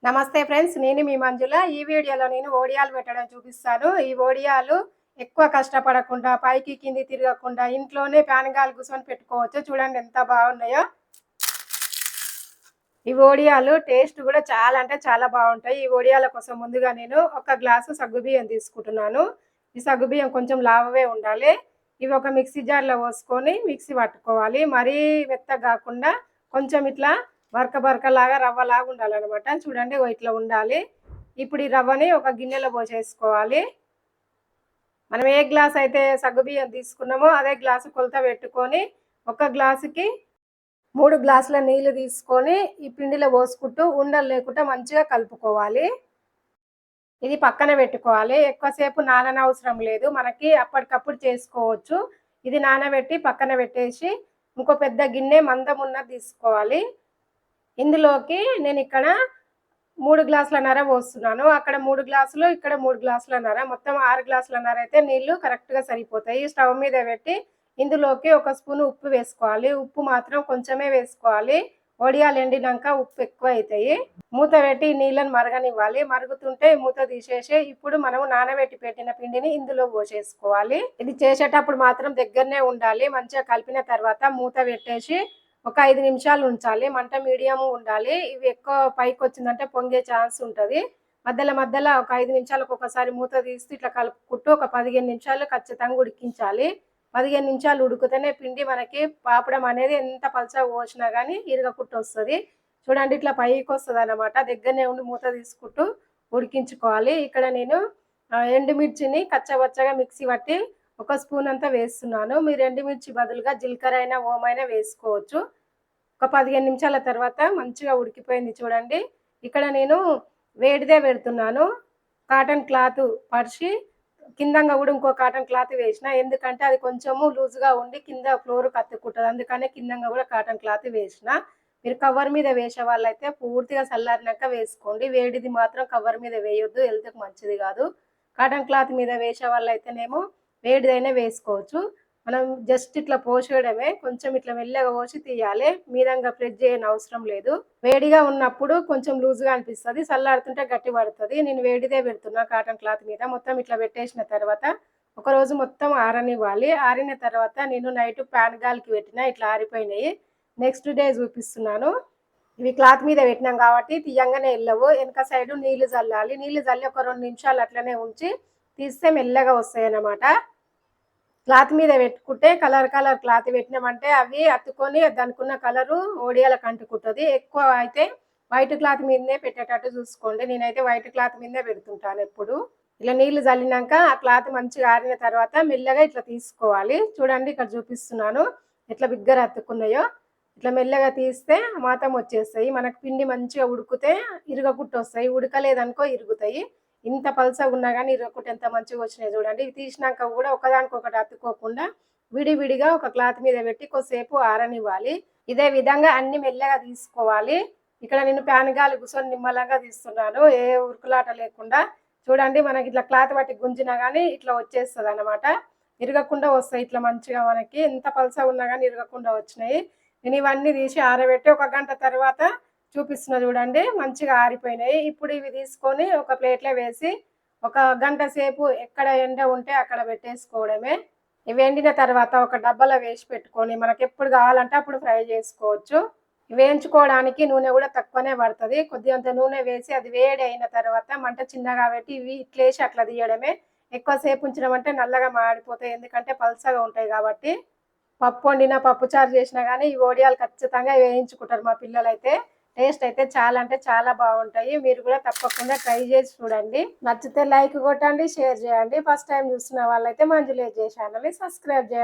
నమస్తే ఫ్రెండ్స్, నేను మీ మంజుల. ఈ వీడియోలో నేను వడియాలు పెట్టడం చూపిస్తాను. ఈ వడియాలు ఎక్కువ కష్టపడకుండా, పైకి కింది తిరగకుండా ఇంట్లోనే ప్యాన్ గాలి కూర్చొని పెట్టుకోవచ్చు. చూడండి ఎంత బాగున్నాయో. ఈ వడియాలు టేస్ట్ కూడా చాలా అంటే చాలా బాగుంటాయి. ఈ వడియాల కోసం ముందుగా నేను ఒక గ్లాసు సగ్గుబియ్యం తీసుకుంటున్నాను. ఈ సగ్గుబియ్యం కొంచెం లావే ఉండాలి. ఇవి ఒక మిక్సీ జార్లో పోసుకొని మిక్సీ పట్టుకోవాలి. మరీ మెత్తగా కాకుండా కొంచెం ఇట్లా బరకలాగా రవ్వలాగా ఉండాలన్నమాట. చూడండి ఇట్లా ఉండాలి. ఇప్పుడు ఈ రవ్వని ఒక గిన్నెలో పోసేసుకోవాలి. మనం ఏ గ్లాస్ అయితే సగ్గుబియ్యం తీసుకున్నామో అదే గ్లాసు కొలత పెట్టుకొని ఒక గ్లాసుకి 3 గ్లాసుల నీళ్లు తీసుకొని ఈ పిండిలో పోసుకుంటూ ఉండలు లేకుండా మంచిగా కలుపుకోవాలి. ఇది పక్కన పెట్టుకోవాలి. ఎక్కువసేపు నాననవసరం లేదు, మనకి అప్పటికప్పుడు చేసుకోవచ్చు. ఇది నానబెట్టి పక్కన పెట్టేసి ఇంకో పెద్ద గిన్నె మందం ఉన్నది తీసుకోవాలి. ఇందులోకి నేను ఇక్కడ 3 గ్లాసులన్నర పోస్తున్నాను. అక్కడ 3 గ్లాసులు, ఇక్కడ 3 గ్లాసులన్నర, మొత్తం 6 గ్లాసులన్నర అయితే నీళ్లు కరెక్ట్గా సరిపోతాయి. స్టవ్ మీద పెట్టి ఇందులోకి ఒక స్పూన్ ఉప్పు వేసుకోవాలి. ఉప్పు మాత్రం కొంచెమే వేసుకోవాలి. వడియాలు ఎండినాక ఉప్పు ఎక్కువ అవుతాయి. మూత పెట్టి నీళ్ళని మరగనివ్వాలి. మరుగుతుంటే మూత తీసేసి ఇప్పుడు మనం నానబెట్టి పెట్టిన పిండిని ఇందులో పోసేసుకోవాలి. ఇది చేసేటప్పుడు మాత్రం దగ్గరనే ఉండాలి. మంచిగా కలిపిన తర్వాత మూత పెట్టేసి ఒక 5 నిమిషాలు ఉంచాలి. మంట మీడియం ఉండాలి. ఇవి ఎక్కువ పైకి వచ్చిందంటే పొంగే ఛాన్స్ ఉంటుంది. మధ్యలో ఒక 5 నిమిషాలకు ఒకసారి మూత తీసి ఇట్లా కలుపుకుంటూ ఒక 15 నిమిషాలు ఖచ్చితంగా ఉడికించాలి. 15 నిమిషాలు ఉడికితేనే పిండి మనకి పాపడం అనేది ఎంత పలచగా పోసినా కానీ ఇరగకుండా వస్తుంది. చూడండి ఇట్లా పైకి వస్తుంది అన్నమాట. దగ్గరనే ఉండి మూత తీసుకుంటూ ఉడికించుకోవాలి. ఇక్కడ నేను ఎండుమిర్చిని కచ్చబచ్చగా మిక్సీ పట్టి ఒక స్పూన్ అంతా వేస్తున్నాను. మీరు ఎండుమిర్చి బదులుగా జీలకర్ర అయినా ఓమైనా వేసుకోవచ్చు. ఒక 15 నిమిషాల తర్వాత మంచిగా ఉడికిపోయింది చూడండి. ఇక్కడ నేను వేడిదే పెడుతున్నాను. కాటన్ క్లాత్ పరిచి కిందంగా కూడా ఇంకో కాటన్ క్లాత్ వేసిన, ఎందుకంటే అది కొంచెము లూజ్గా ఉండి కింద ఫ్లోర్ కత్తుకుంటుంది. అందుకనే కిందంగా కూడా కాటన్ క్లాత్ వేసిన. మీరు కవర్ మీద వేసే వాళ్ళైతే పూర్తిగా చల్లారినాక వేసుకోండి. వేడిది మాత్రం కవర్ మీద వేయొద్దు, హెల్త్కి మంచిది కాదు. కాటన్ క్లాత్ మీద వేసే వాళ్ళైతేనేమో వేడిదైనా వేసుకోవచ్చు. మనం జస్ట్ ఇట్లా పోసేయడమే, కొంచెం ఇట్లా మెల్లగా పోసి తీయాలి. మీదంగా ప్రెస్ చేయని అవసరం లేదు. వేడిగా ఉన్నప్పుడు కొంచెం లూజ్గా అనిపిస్తుంది, చల్లారుతుంటే గట్టి పడుతుంది. నేను వేడిదే పెడుతున్నా కాటన్ క్లాత్ మీద. మొత్తం ఇట్లా పెట్టేసిన తర్వాత ఒకరోజు మొత్తం ఆరనివ్వాలి. ఆరిన తర్వాత నేను నైట్ ప్యాన్ గాలికి పెట్టిన, ఇట్లా ఆరిపోయినాయి. నెక్స్ట్ డే చూపిస్తున్నాను. ఇవి క్లాత్ మీద పెట్టినాం కాబట్టి తీయంగానే వెళ్ళవు. వెనక సైడు నీళ్లు చల్లాలి. నీళ్లు చల్లి ఒక 2 నిమిషాలు అట్లనే ఉంచి తీస్తే మెల్లగా వస్తాయి అన్నమాట. క్లాత్ మీద పెట్టుకుంటే కలర్ క్లాత్ పెట్టినామంటే అవి అతుక్కొని దానికి ఉన్న కలరు వడియాలకు అంటుకుంటుంది. ఎక్కువ అయితే వైట్ క్లాత్ మీదనే పెట్టేటట్టు చూసుకోండి. నేనైతే వైట్ క్లాత్ మీదనే పెడుతుంటాను ఎప్పుడు. ఇలా నీళ్లు చల్లినాక ఆ క్లాత్ మంచిగా ఆరిన తర్వాత మెల్లగా ఇట్లా తీసుకోవాలి. చూడండి ఇక్కడ చూపిస్తున్నాను ఎట్లా బిగ్గర అతుక్కున్నాయో. ఇట్లా మెల్లగా తీస్తే మాత్రం వచ్చేస్తాయి. మనకు పిండి మంచిగా ఉడికితే ఇరగకుట్టు వస్తాయి, ఉడకలేదనుకో ఇరుగుతాయి. ఇంత పల్సగా ఉన్నా కానీ ఇరగకుట్టు ఎంత మంచిగా వచ్చినాయి చూడండి. ఇవి తీసినాక కూడా ఒకదానికొకటి అతుక్కోకుండా విడివిడిగా ఒక క్లాత్ మీద పెట్టి కొద్దిసేపు ఆరనివ్వాలి. ఇదే విధంగా అన్ని మెల్లగా తీసుకోవాలి. ఇక్కడ నేను ప్యాన్ గాలి కూర్చొని నిమ్మలంగా తీస్తున్నాను, ఏ ఉరుకులాట లేకుండా. చూడండి మనకి ఇట్లా క్లాత్ పట్టి గుంజినా కానీ ఇట్లా వచ్చేస్తుంది అన్నమాట. ఇరగకుండా వస్తాయి ఇట్లా మంచిగా. మనకి ఎంత పల్సగా ఉన్నా కానీ ఇరగకుండా వచ్చినాయి. నేను ఇవన్నీ తీసి ఆరబెట్టి ఒక గంట తర్వాత చూపిస్తున్నా చూడండి, మంచిగా ఆరిపోయినాయి. ఇప్పుడు ఇవి తీసుకొని ఒక ప్లేట్లో వేసి ఒక గంట సేపు ఎక్కడ ఎండ ఉంటే అక్కడ పెట్టేసుకోవడమే. ఇవి ఎండిన తర్వాత ఒక డబ్బాలో వేసి పెట్టుకొని మనకి ఎప్పుడు కావాలంటే అప్పుడు ఫ్రై చేసుకోవచ్చు. వేయించుకోవడానికి నూనె కూడా తక్కువనే పడుతుంది. కొద్దిగంత నూనె వేసి అది వేడి అయిన తర్వాత మంట చిన్నగా పెట్టి ఇవి ఇట్లేసి అట్లా తీయడమే. ఎక్కువసేపు ఉంచినామంటే నల్లగా మాడిపోతాయి, ఎందుకంటే పల్సగా ఉంటాయి కాబట్టి. పప్పు వండినా పప్పుచారు చేసినా కానీ ఈ వడియాలు ఖచ్చితంగా వేయించుకుంటారు మా పిల్లలైతే. టేస్ట్ అయితే చాలా అంటే చాలా బాగుంటాయి. మీరు కూడా తప్పకుండా ట్రై చేసి చూడండి. నచ్చితే లైక్ కొట్టండి, షేర్ చేయండి. ఫస్ట్ టైం చూస్తున్న వాళ్ళైతే మంజుల ఛానల్ని సబ్స్క్రైబ్ చేయండి.